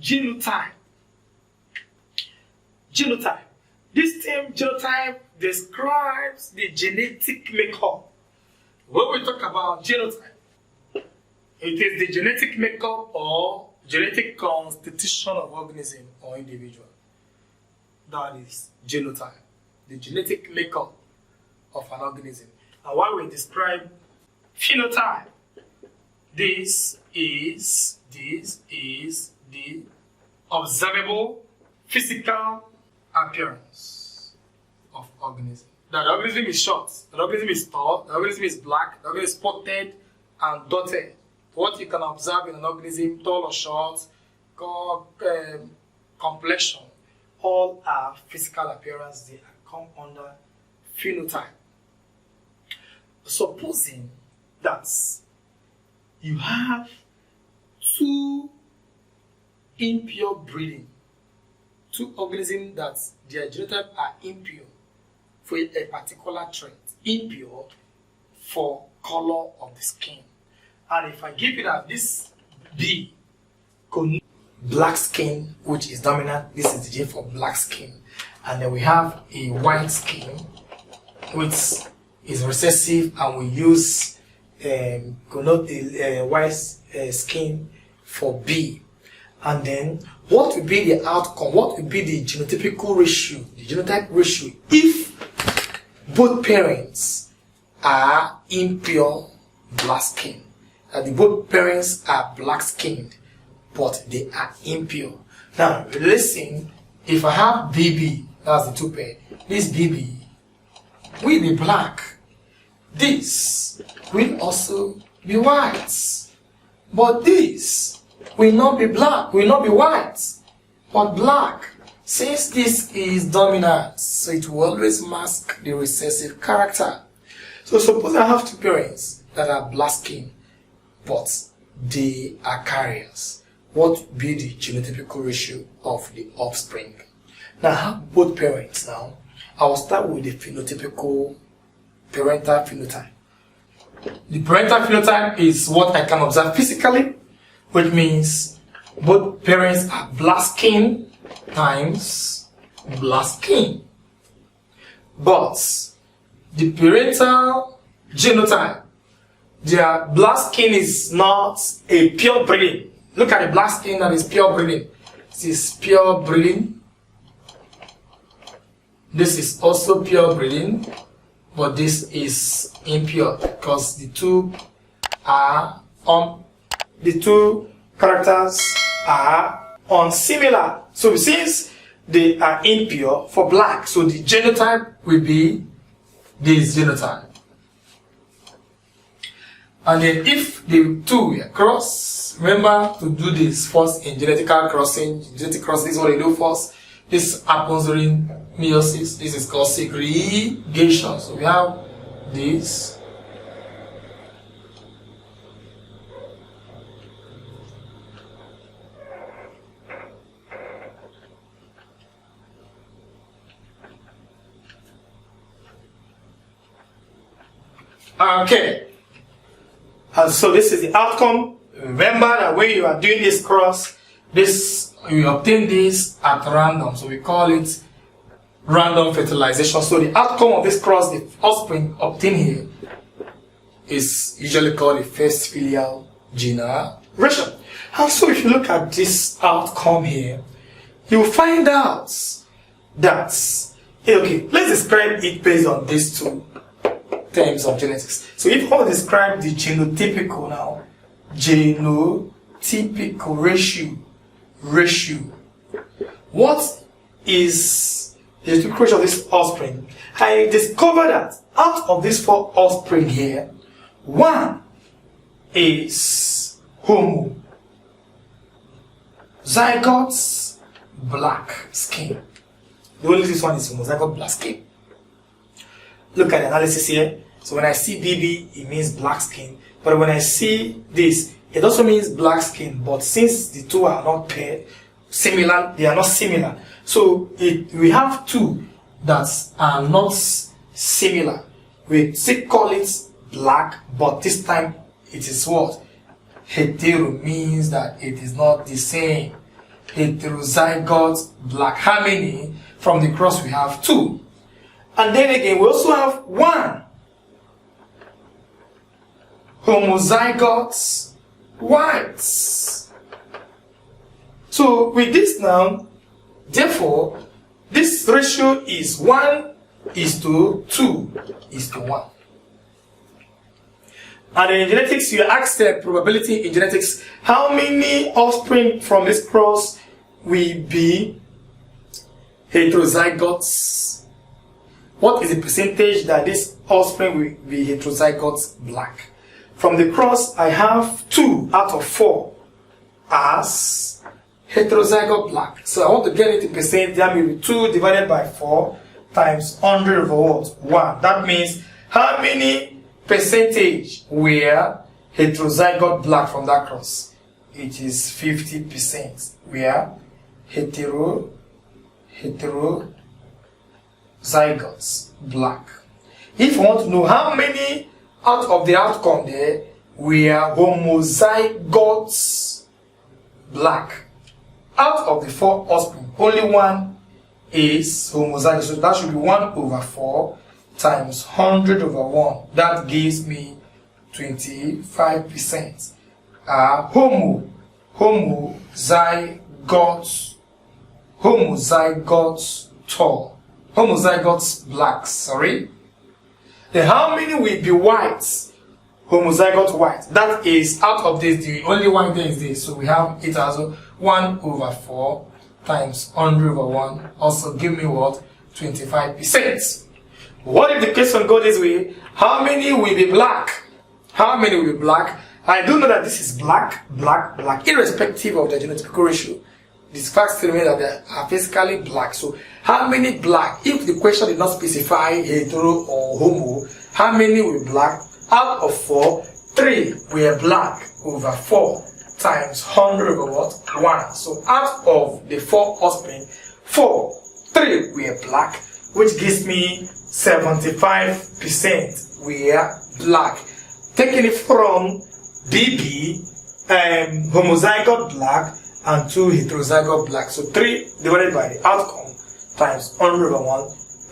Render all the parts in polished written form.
genotype. Genotype. This term genotype describes the genetic makeup. When we talk about genotype, it is the genetic makeup or genetic constitution of organism or individual. That is genotype, the genetic makeup of an organism. And while we describe phenotype, this is the observable physical appearance of organism. That the organism is short, the organism is tall, the organism is black, the organism is spotted and dotted. What you can observe in an organism, tall or short, complexion, all are physical appearance. They come under phenotype. Supposing that you have two impure breeding, two organisms that their genotype are impure for a particular trait, impure for color of the skin. And if I give it that this B, black skin, which is dominant, this is the gene for black skin. And then we have a white skin, which is recessive, and we use connote the white skin for B. And then what will be the outcome? What will be the genotypical ratio, the genotype ratio, if both parents are impure black skin? And both parents are black skinned, but they are impure. Now, listen, if I have BB, that's the two pair, this BB will be black. This will also be white. But this will not be black, will not be white, but black. Since this is dominant, so it will always mask the recessive character. So suppose I have two parents that are black skinned, but they are carriers. What would be the genotypical ratio of the offspring? Now I have both parents now. I will start with the phenotypical parental phenotype. The parental phenotype is what I can observe physically, which means both parents are black skin times black skin. But the parental genotype, their black skin is not a pure breeding. Look at the black skin that is pure breeding. This is pure breeding. This is also pure breeding, but this is impure because the two characters are unsimilar. So since they are impure for black, so the genotype will be this genotype. And then if the two are cross, remember to do this first in genetical crossing. Genetic crossing is what they do first. This happens during meiosis. This is called segregation. So we have this. Okay. And so this is the outcome. Remember that when you are doing this cross, you obtain this at random. So we call it random fertilization. So the outcome of this cross, the offspring obtained here, is usually called the first filial generation. And so if you look at this outcome here, you will find out that, okay, let's describe it based on these two terms of genetics. So if I describe the genotypical now, genotypical ratio, what is the genotypical ratio of this offspring? I discovered that out of these four offspring here, one is homo, zygotes, black skin. The only this one is homozygote black skin. Look at the analysis here. So when I see BB, it means black skin. But when I see this, it also means black skin. But since the two are not paired, similar, they are not similar. So we have two that are not similar. We still call it black, but this time it is what? Hetero means that it is not the same. heterozygote black. How many? From the cross we have 2. And then again we also have 1 homozygote whites. So with this now, therefore, this ratio is 1:2:1. And in genetics, you ask the probability in genetics, how many offspring from this cross will be heterozygotes? What is the percentage that this offspring will be heterozygote black? From the cross, I have 2 out of 4 as heterozygote black. So I want to get it in percent. That will be 2 divided by 4 times 100 over what? 1. That means how many percentage were heterozygote black from that cross? It is 50% were heterozygotes black. If you want to know how many out of the outcome there were homozygotes black, out of the 4 offspring, only 1 is homozygous. So that should be 1/4 times 100 over 1. That gives me 25%. Homozygotes blacks, sorry. Then how many will be whites? Homozygote white. That is, out of this, the only one there is this. So we have it as 1/4 times 100 over 1. Also give me what? 25%. What if the question goes this way? How many will be black? How many will be black? I do know that this is black, black, black, irrespective of the genotypical ratio. These facts tell me that they are physically black. So how many black? If the question did not specify hetero or homo, how many will be black? Out of 4, 3 were black over 4 times 100 over what? 1. So out of the 4 offspring, 3 were black, which gives me 75% were black. Taking it from BB, homozygote black, and 2 heterozygote black. So 3 divided by the outcome times 100 over 1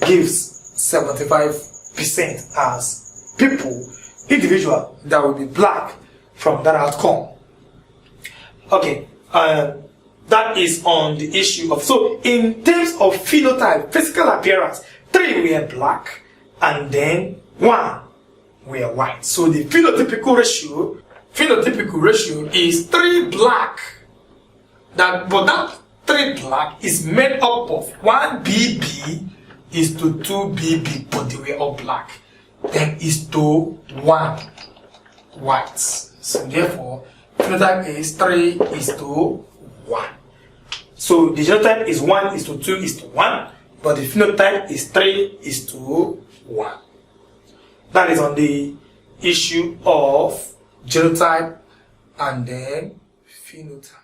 gives 75% as people, individual, that will be black from that outcome. Okay, that is on the issue of, so in terms of phenotype, physical appearance, 3 were black and then 1 were white. So the phenotypical ratio is 3 black. But that 3 black is made up of 1 BB is to 2 BB, but they were all black. Then is to 1 whites. So therefore, phenotype is 3:1. So the genotype is 1:2:1, but the phenotype is 3:1. That is on the issue of genotype and then phenotype.